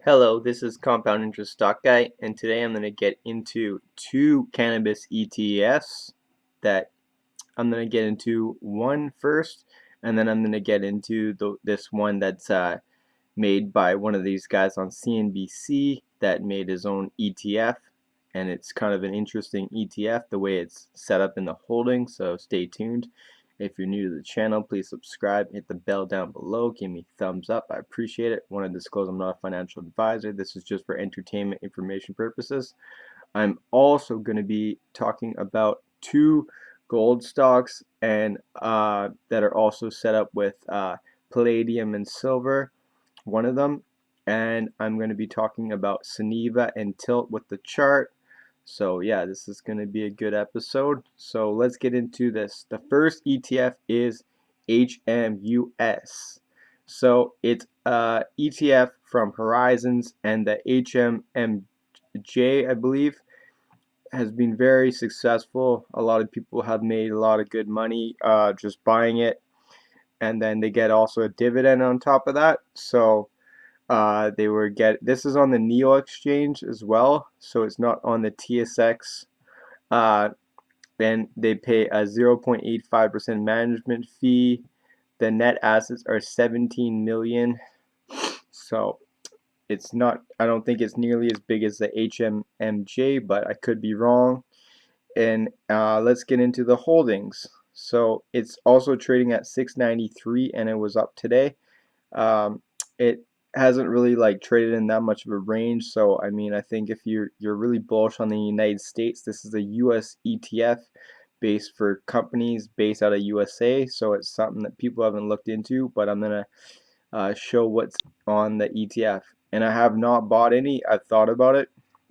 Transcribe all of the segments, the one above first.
Hello, this is Compound Interest Stock Guy, and today I'm going to get into two cannabis ETFs that I'm going to get into one first, and then I'm going to get into this one that's made by one of these guys on CNBC that made his own ETF, and it's kind of an interesting ETF the way it's set up in the holding, so stay tuned. If you're new to the channel, please subscribe, hit the bell down below, give me a thumbs up, I appreciate it. Want to disclose I'm not a financial advisor, this is just for entertainment information purposes. I'm also going to be talking about two gold stocks and that are also set up with palladium and silver, one of them, and I'm going to be talking about SUNNIVA and TILT with the chart. So yeah, this is going to be a good episode. So let's get into this. The first ETF is HMUS. So it's ETF from Horizons, and the HMMJ, I believe, has been very successful. A lot of people have made a lot of good money just buying it, and then they get also a dividend on top of that. So this is on the NEO exchange as well, so it's not on the TSX. And they pay a 0.85% management fee. The net assets are 17 million. So it's not, I don't think it's nearly as big as the HMMJ, but I could be wrong. And let's get into the holdings. So it's also trading at 693, and it was up today. It hasn't really like traded in that much of a range, so I mean, I think if you're really bullish on the United States, this is a US ETF based for companies based out of USA, so it's something that people haven't looked into, but I'm gonna show what's on the ETF. And I have not bought any. I've thought about it,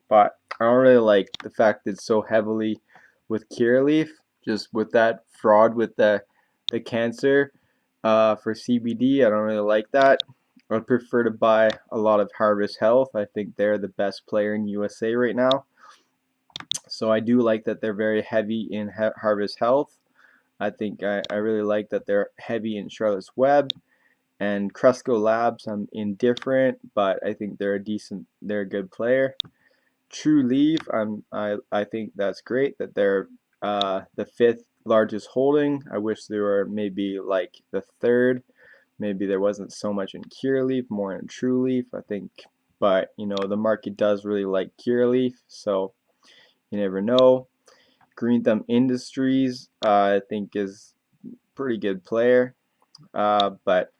but I don't really like the fact that it's so heavily with Curaleaf, just with that fraud with the cancer for CBD. I don't really like that. I would prefer to buy a lot of Harvest Health. I think they're the best player in USA right now. So I do like that they're very heavy in Harvest Health. I think I really like that they're heavy in Charlotte's Web. And Cresco Labs, I'm indifferent, but I think they're a good player. True Leaf, I think that's great that they're the fifth largest holding. I wish they were maybe like the third. Maybe there wasn't so much in Curaleaf, more in True Leaf, I think. But you know, the market does really like Curaleaf, so you never know. Green Thumb Industries, I think is a pretty good player, but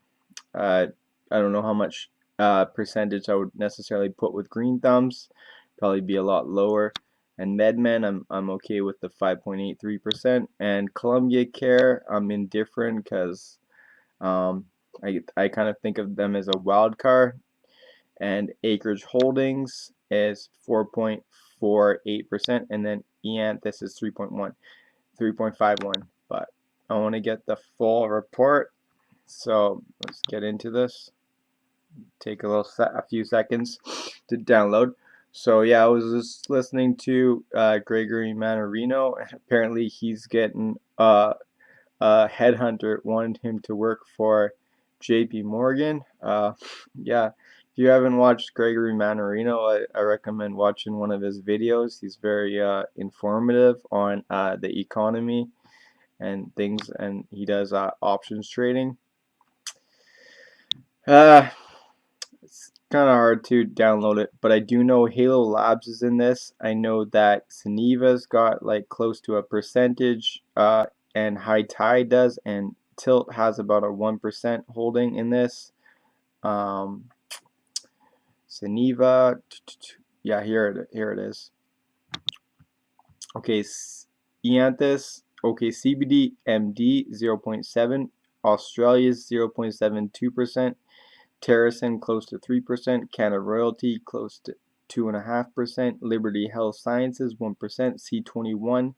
I don't know how much percentage I would necessarily put with Green Thumbs. Probably be a lot lower. And MedMen, I'm okay with the 5.83%. And Columbia Care, I'm indifferent because I kind of think of them as a wild card. And Acreage Holdings is 4.48%, and then Eanthus is 3.51. But I want to get the full report, so let's get into this. Take a few seconds to download. So yeah, I was just listening to Gregory Mannarino, and apparently he's getting a headhunter wanted him to work for JP Morgan. Yeah, if you haven't watched Gregory Mannarino, I recommend watching one of his videos. He's very informative on the economy and things, and he does options trading. It's kind of hard to download it, but I do know Halo Labs is in this. I know that SUNNIVA's got like close to a percentage, and High Tide does, and Tilt has about a 1% holding in this. SUNNIVA, yeah, here it is. Okay, Eanthus, okay, CBD MD 0.7, Australia's 0.72%. Terracin close to 3%, Canada Royalty close to 2.5%, Liberty Health Sciences 1%, C21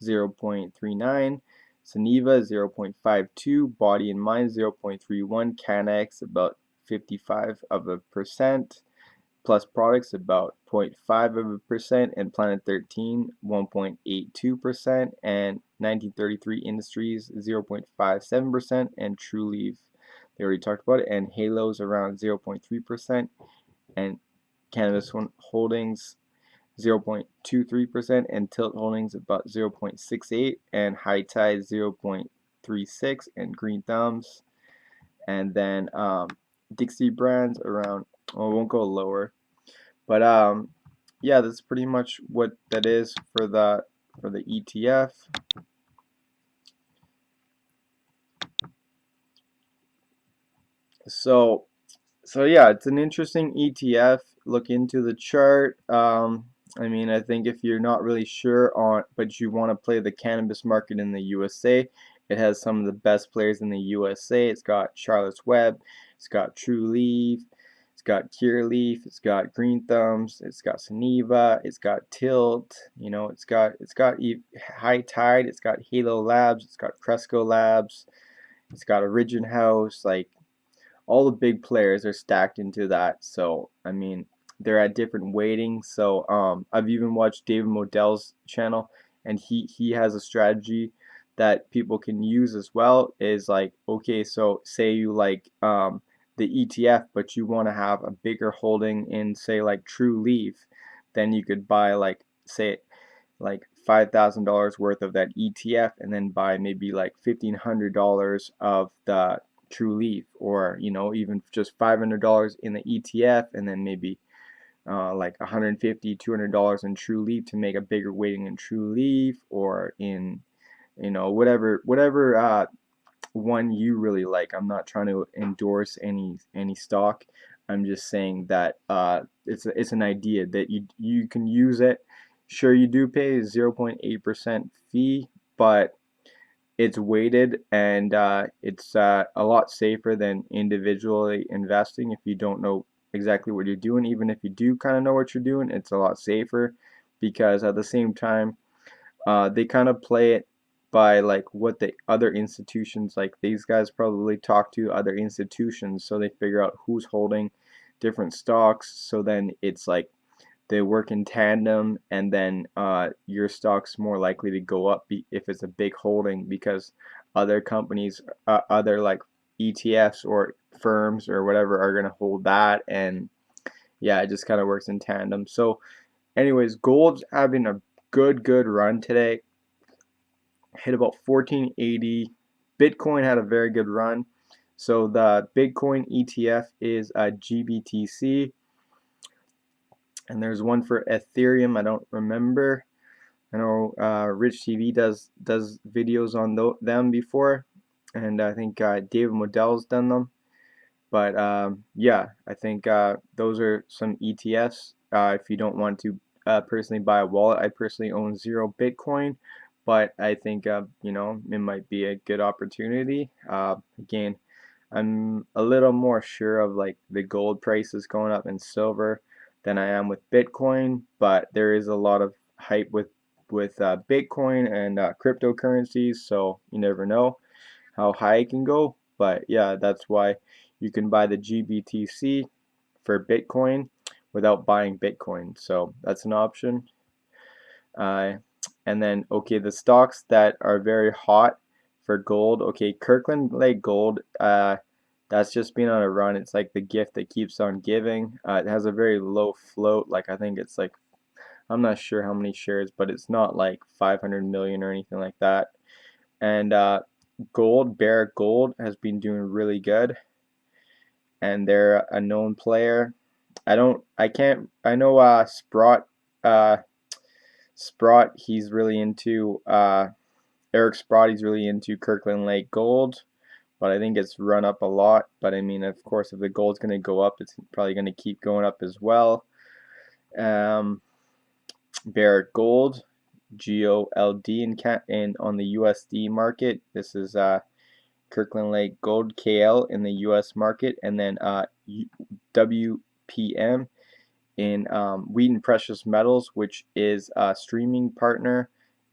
0.39, SUNNIVA 0.52, Body and Mind 0.31, Canex about 55%, Plus Products about 0.5%, and Planet 13 1.82%, and 1933 Industries 0.57%, and True Leaf, they already talked about it, and Halo's around 0.3%, and Cannabis Holdings 0.23%, and Tilt Holdings about 0.68, and High Tide 0.36, and Green Thumbs, and then Dixie Brands around. Oh, it won't go lower, but yeah, that's pretty much what that is for the ETF. So yeah, it's an interesting ETF. Look into the chart. I mean, I think if you're not really sure on, but you want to play the cannabis market in the USA, it has some of the best players in the USA. It's got Charlotte's Web, it's got True Leaf, it's got Curaleaf, it's got Green Thumbs, it's got Sunniva, it's got Tilt. You know, it's got High Tide, it's got Halo Labs, it's got Cresco Labs, it's got Origin House, like all the big players are stacked into that. So I mean, they're at different weightings. So I've even watched David Modell's channel, and he has a strategy that people can use as well. Is like, okay, so say you like the ETF, but you want to have a bigger holding in, say, like True Leaf, then you could buy, like, say, like $5,000 worth of that ETF, and then buy maybe like $1,500 of the True Leaf, or you know, even just $500 in the ETF, and then maybe like $150, $200 in True Leaf to make a bigger weighting in True Leaf, or in, you know, whatever one you really like. I'm not trying to endorse any stock. I'm just saying that it's an idea that you can use it. Sure, you do pay 0.8% fee, but it's weighted, and it's a lot safer than individually investing if you don't know exactly what you're doing. Even if you do kind of know what you're doing, it's a lot safer, because at the same time, they kind of play it by like what the other institutions, like these guys probably talk to other institutions, so they figure out who's holding different stocks, so then it's like they work in tandem, and then your stock's more likely to go up if it's a big holding, because other companies, other like ETFs or firms or whatever, are going to hold that, and yeah, it just kind of works in tandem. So anyways, gold's having a good run today, hit about 1480. Bitcoin had a very good run. So the Bitcoin ETF is a GBTC, and there's one for Ethereum. I don't remember. I know Rich TV does videos on them before, and I think David Modell's done them. But yeah, I think those are some ETFs. If you don't want to personally buy a wallet, I personally own 0 Bitcoin, but I think you know, it might be a good opportunity. Again, I'm a little more sure of like the gold prices going up and silver than I am with Bitcoin, but there is a lot of hype with Bitcoin and cryptocurrencies, so you never know how high it can go. But yeah, that's why you can buy the GBTC for Bitcoin without buying Bitcoin, so that's an option. Uh, and then, okay, the stocks that are very hot for gold. Okay, Kirkland Lake Gold, that's just been on a run. It's like the gift that keeps on giving. It has a very low float. Like, I think it's like, I'm not sure how many shares, but it's not like 500 million or anything like that. And Barrick Gold has been doing really good, and they're a known player. I know uh, Sprott, he's really into Eric Sprott, he's really into Kirkland Lake Gold, but I think it's run up a lot. But I mean, of course, if the gold's going to go up, it's probably going to keep going up as well. Barrick Gold, GOLD in on the USD market. This is Kirkland Lake Gold KL in the US market, and then WPM in Wheaton Precious Metals, which is a streaming partner,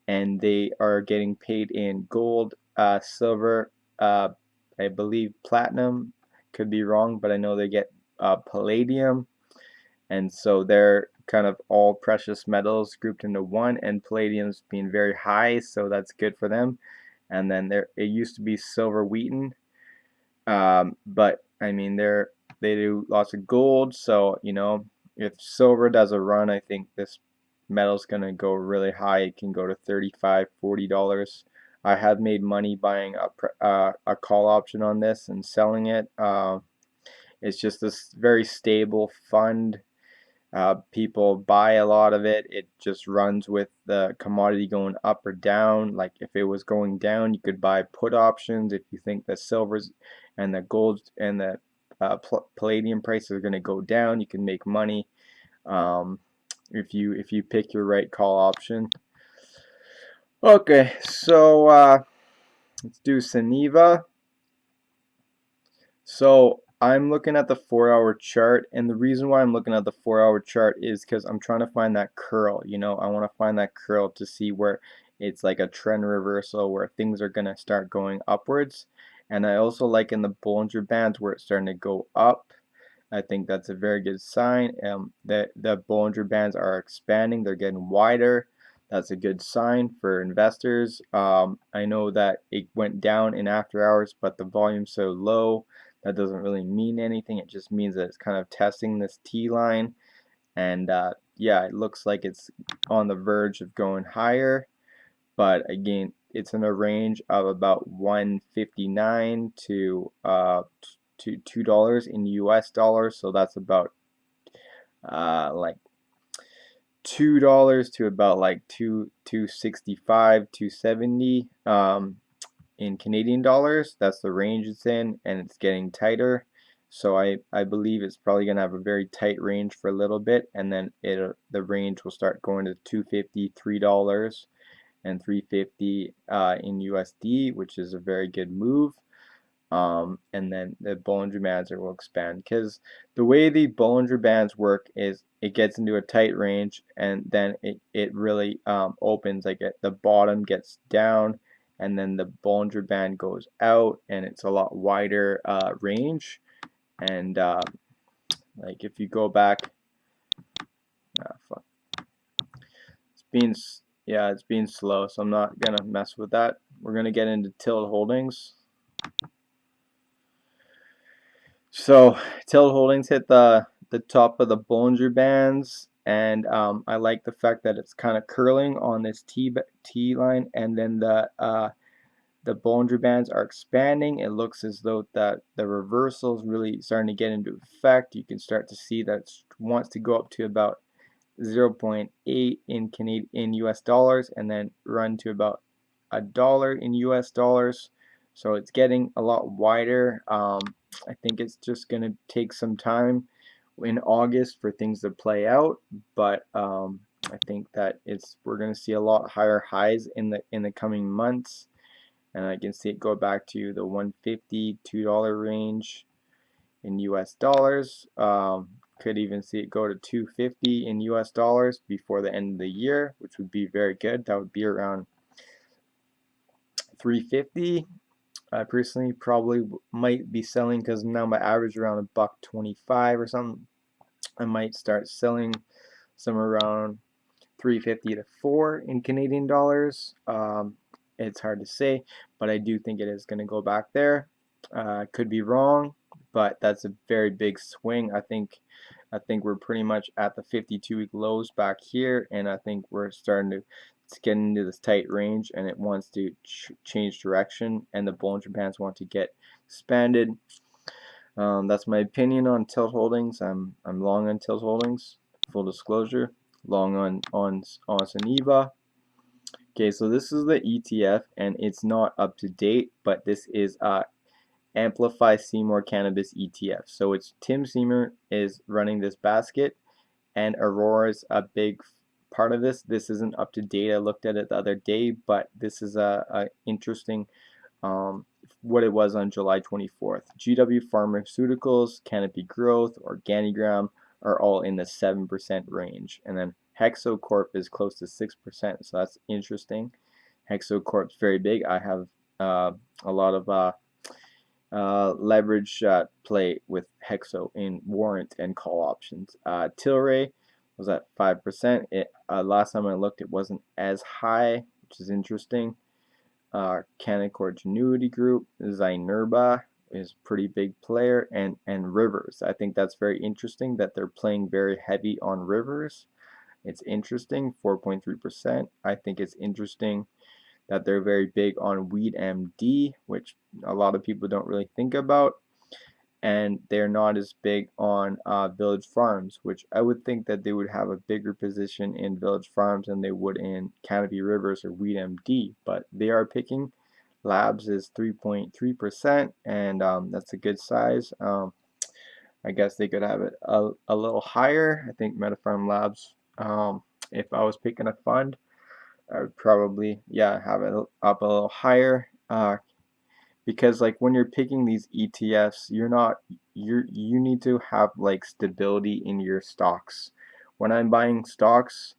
and they are getting paid in gold, silver, I believe platinum, could be wrong, but I know they get palladium, and so they're kind of all precious metals grouped into one, and palladium's being very high, so that's good for them. And then it used to be Silver Wheaton, but I mean they do lots of gold, so you know, if silver does a run, I think this metal's gonna go really high. It can go to $35, $40. I have made money buying a call option on this and selling it. It's just this very stable fund. People buy a lot of it. It just runs with the commodity going up or down. Like if it was going down, you could buy put options. If you think the silvers and the gold and the palladium prices are going to go down, you can make money um, if you pick your right call option. Okay, so let's do Sunniva. So I'm looking at the 4-hour chart, and the reason why I'm looking at the 4-hour chart is because I'm trying to find that curl. You know, I want to find that curl to see where it's like a trend reversal where things are going to start going upwards. And I also like in the Bollinger Bands where it's starting to go up. I think that's a very good sign. The Bollinger Bands are expanding, they're getting wider. That's a good sign for investors. I know that it went down in after hours, but the volume's so low that doesn't really mean anything. It just means that it's kind of testing this T line, and yeah, it looks like it's on the verge of going higher, but again, it's in a range of about 159 to $2 in US dollars, so that's about like $2 to about like 265, 270 in Canadian dollars. That's the range it's in, and it's getting tighter. So I believe it's probably gonna have a very tight range for a little bit, and then the range will start going to 250, $3 and 350 in USD, which is a very good move. And then the Bollinger Bands will expand, because the way the Bollinger Bands work is it gets into a tight range, and then it really opens, like the bottom gets down, and then the Bollinger Band goes out, and it's a lot wider range. And like if you go back, fuck, it's being slow, so I'm not gonna mess with that. We're gonna get into TILT Holdings. So TILT Holdings hit the top of the Bollinger Bands, and I like the fact that it's kind of curling on this T line, and then the Bollinger Bands are expanding. It looks as though that the reversal is really starting to get into effect. You can start to see that it wants to go up to about 0.8 in US dollars, and then run to about $1 in US dollars. So it's getting a lot wider. I think it's just going to take some time in August for things to play out, but I think that we're going to see a lot higher highs in the coming months, and I can see it go back to the $150, $2 range in US dollars. Could even see it go to 250 in US dollars before the end of the year, which would be very good. That would be around 350. I personally probably might be selling, because now my average around $1.25 or something. I might start selling somewhere around 350 to 4 in Canadian dollars. It's hard to say, but I do think it is going to go back there. Could be wrong, but that's a very big swing. I think we're pretty much at the 52-week lows back here, and I think we're starting to get into this tight range, and it wants to change direction, and the Bollinger Bands want to get expanded. That's my opinion on TILT Holdings. I'm long on TILT Holdings. Full disclosure, long on Sunniva. Okay, so this is the ETF, and it's not up to date, but this is Amplify Seymour Cannabis ETF. So it's Tim Seymour is running this basket, and Aurora's a big part of this. This isn't up to date. I looked at it the other day, but this is a interesting what it was on July 24th. GW Pharmaceuticals, Canopy Growth, Organigram are all in the 7% range, and then Hexo Corp is close to 6%, so that's interesting. Hexo Corp's very big. I have a lot of leverage play with Hexo in warrant and call options. Tilray was at 5%. Last time I looked, it wasn't as high, which is interesting. Canaccord Genuity Group, Zynerba is pretty big player, and Rivers. I think that's very interesting that they're playing very heavy on Rivers. It's interesting, 4.3%. I think it's interesting that they're very big on Weed MD, which a lot of people don't really think about, and they're not as big on Village Farms, which I would think that they would have a bigger position in Village Farms than they would in Canopy Rivers or Weed MD, but they are picking. Labs is 3.3%, and that's a good size. I guess they could have it a little higher. I think MetaFarm Labs, if I was picking a fund, I would probably, yeah, have it up a little higher. Because like when you're picking these ETFs, you need to have like stability in your stocks. When I'm buying stocks,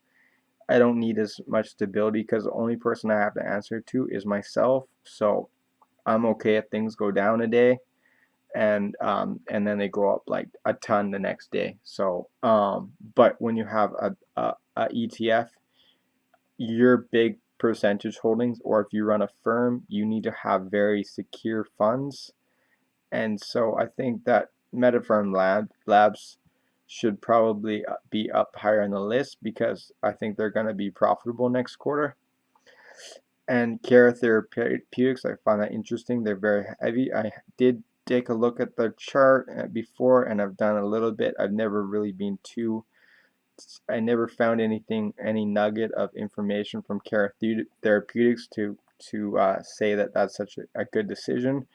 I don't need as much stability because the only person I have to answer to is myself. So I'm okay if things go down a day and then they go up like a ton the next day. So but when you have a ETF, your big percentage holdings, or if you run a firm, you need to have very secure funds. And so I think that MetaFirm Labs should probably be up higher on the list because I think they're going to be profitable next quarter. And Cara Therapeutics, I find that interesting. They're very heavy. I did take a look at the chart before, and I've done a little bit. I've never really been too. I never found any nugget of information from Cara Therapeutics to say that that's such a good decision.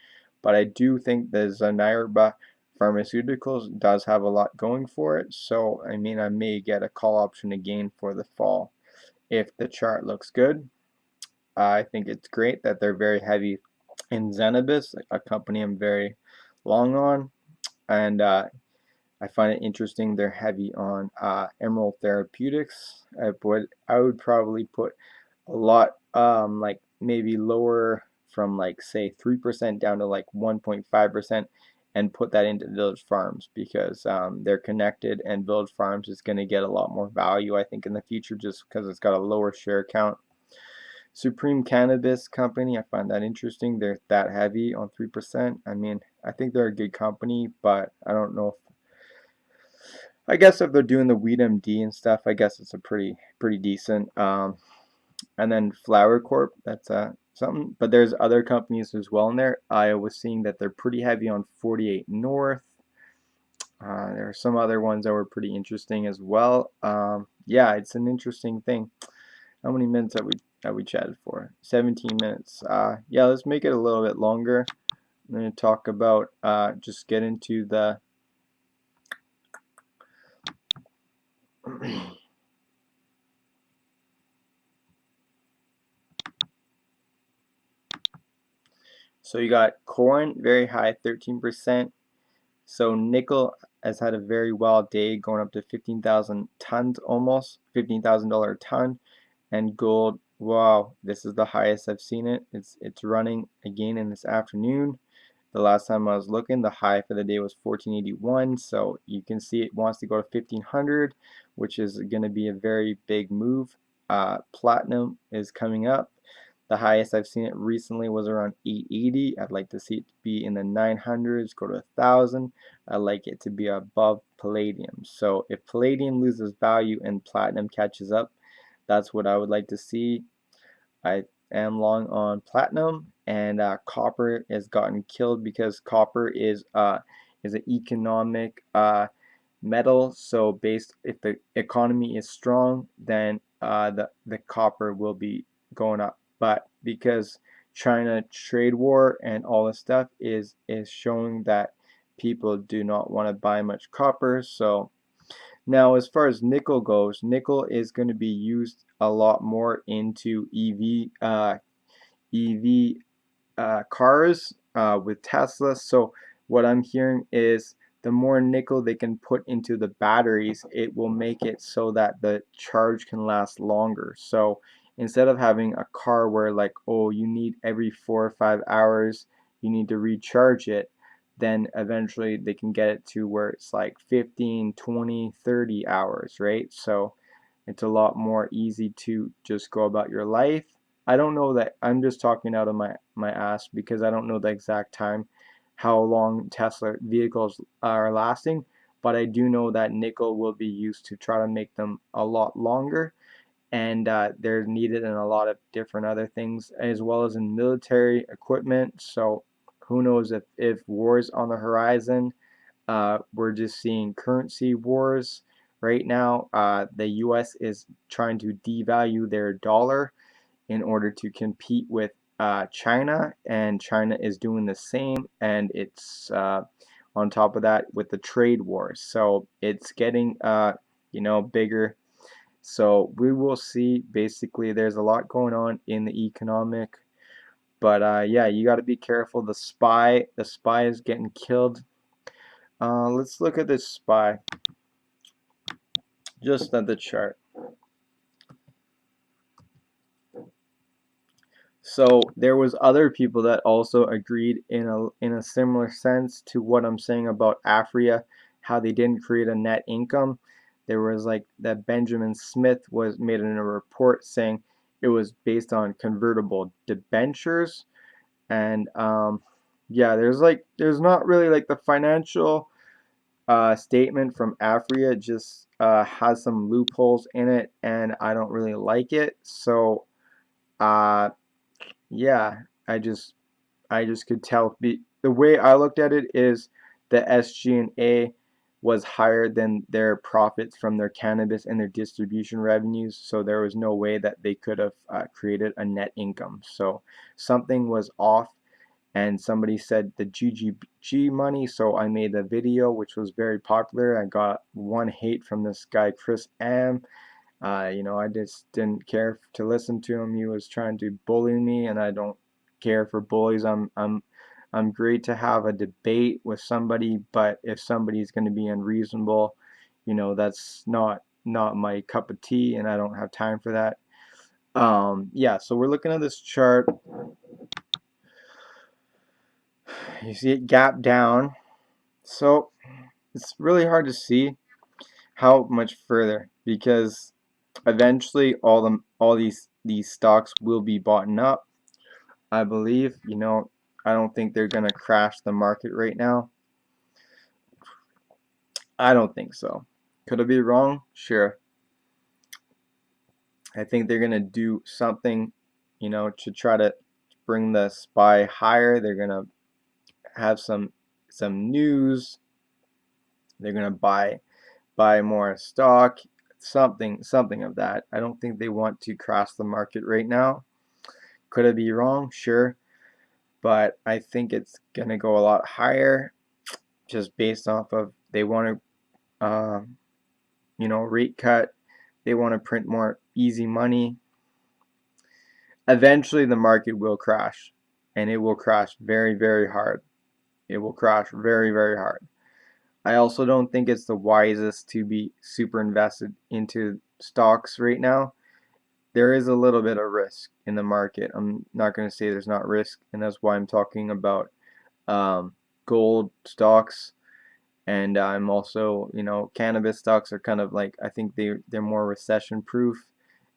But I do think that Zynerba Pharmaceuticals does have a lot going for it. So I mean, I may get a call option again for the fall if the chart looks good. I think it's great that they're very heavy in Cannabis, a company I'm very long on, and I find it interesting they're heavy on Emerald Therapeutics. I would probably put a lot like maybe lower from like say 3% down to like 1.5% and put that into Village Farms because they're connected and Village Farms is going to get a lot more value I think in the future just because it's got a lower share count. Supreme Cannabis Company, I find that interesting. They're that heavy on 3%. I mean, I think they're a good company, but I don't know if I guess if they're doing the Weed MD and stuff, I guess it's a pretty decent. And then Flower Corp, that's something. But there's other companies as well in there. I was seeing that they're pretty heavy on 48 North. There are some other ones that were pretty interesting as well. Yeah, it's an interesting thing. How many minutes have we chatted for? 17 minutes. Yeah, let's make it a little bit longer. I'm going to talk about just get into the so you got corn very high, 13%. So nickel has had a very wild day, going up to 15,000 tons, almost $15,000 a ton. And gold, wow, this is the highest I've seen it. It's running again in this afternoon. The last time I was looking, the high for the day was 1481. So you can see it wants to go to 1500, which is going to be a very big move. Platinum is coming up. The highest I've seen it recently was around 880. I'd like to see it be in the 900s, go to 1000. I'd like it to be above palladium. So if palladium loses value and platinum catches up, that's what I would like to see. I am long on platinum, and copper has gotten killed because copper is an economic metal. So based if the economy is strong, then the copper will be going up. But because China trade war and all this stuff is showing that people do not want to buy much copper. So now as far as nickel goes, nickel is going to be used a lot more into EV cars with Tesla. So what I'm hearing is the more nickel they can put into the batteries, it will make it so that the charge can last longer. So instead of having a car where like, oh, you need every 4 or 5 hours, you need to recharge it, then eventually they can get it to where it's like 15, 20, 30 hours, right? So it's a lot more easy to just go about your life. I don't know that, I'm just talking out of my ass because I don't know the exact time how long Tesla vehicles are lasting, but I do know that nickel will be used to try to make them a lot longer, and they're needed in a lot of different other things, as well as in military equipment. So who knows if wars on the horizon. We're just seeing currency wars right now. The US is trying to devalue their dollar in order to compete with China, and China is doing the same, and it's on top of that with the trade wars. So it's getting bigger. So we will see. Basically, there's a lot going on in the economic, but yeah, you got to be careful. The spy is getting killed. Let's look at this SPY, just at the chart. So there was other people that also agreed in a similar sense to what I'm saying about Afria, how they didn't create a net income. There was like that Benjamin Smith was made in a report saying it was based on convertible debentures, and yeah, there's not really like the financial statement from Afria just has some loopholes in it, and I don't really like it. So uh, yeah, I just could tell. The way I looked at it is the SG&A was higher than their profits from their cannabis and their distribution revenues, so there was no way that they could have created a net income. So something was off, and somebody said the GGG money, so I made a video which was very popular. I got one hate from this guy Chris M. I just didn't care to listen to him. He was trying to bully me, and I don't care for bullies. I'm great to have a debate with somebody, but if somebody's going to be unreasonable, that's not my cup of tea, and I don't have time for that. Yeah, so we're looking at this chart. You see it gap down. So it's really hard to see how much further, because eventually all these stocks will be bought up, I believe. I don't think they're gonna crash the market right now. I don't think so. Could I be wrong? Sure. I think they're gonna do something, to try to bring the SPY higher. They're gonna have some news. They're gonna buy more stock, something of that. I don't think they want to crash the market right now. Could I be wrong? Sure. But I think it's gonna go a lot higher, just based off of they want to rate cut. They want to print more easy money. Eventually the market will crash, and it will crash very, very hard. It will crash very, very hard. I also don't think it's the wisest to be super invested into stocks right now. There is a little bit of risk in the market. I'm not going to say there's not risk, and that's why I'm talking about gold stocks, and I'm also, cannabis stocks are kind of like, I think they're more recession proof,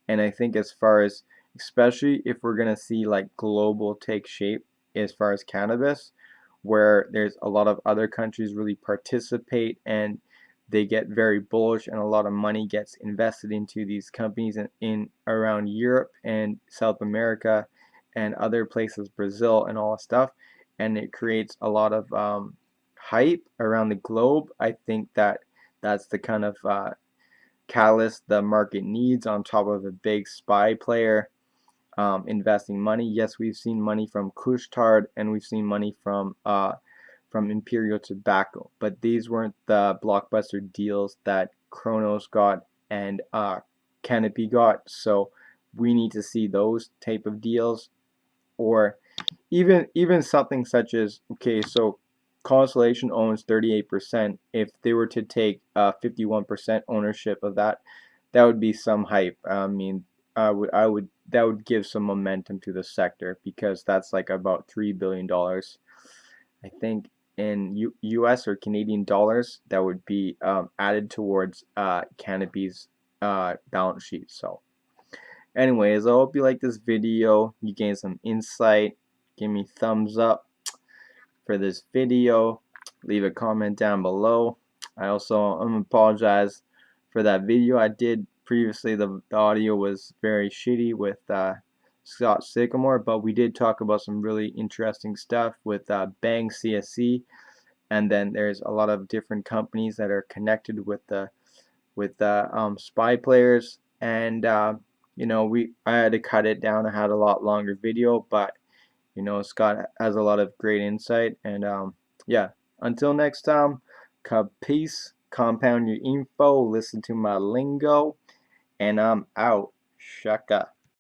and I think as far as, especially if we're going to see like global take shape as far as cannabis, where there's a lot of other countries really participate, and they get very bullish, and a lot of money gets invested into these companies in around Europe and South America and other places, Brazil and all that stuff, and it creates a lot of hype around the globe. I think that's the kind of catalyst the market needs, on top of a big SPY player investing money. Yes, we've seen money from Couche-Tard, and we've seen money from Imperial Tobacco, but these weren't the blockbuster deals that Kronos got and Canopy got. So we need to see those type of deals, or even something such as, okay, so Constellation owns 38%. If they were to take 51% ownership of that, that would be some hype. I mean, I would that would give some momentum to the sector, because that's like about $3 billion, I think, in US or Canadian dollars, that would be added towards Canopy's balance sheet. So anyways, I hope you like this video, you gained some insight. Give me thumbs up for for this video. Leave a comment down below. I also apologize for that video I did previously. The audio was very shitty with Scott Sycamore, but we did talk about some really interesting stuff with Bang CSC, and then there's a lot of different companies that are connected with the spy players, and you know, I had to cut it down. I had a lot longer video, but you know, Scott has a lot of great insight, and yeah, until next time, peace, compound your info, listen to my lingo, and I'm out. Shaka.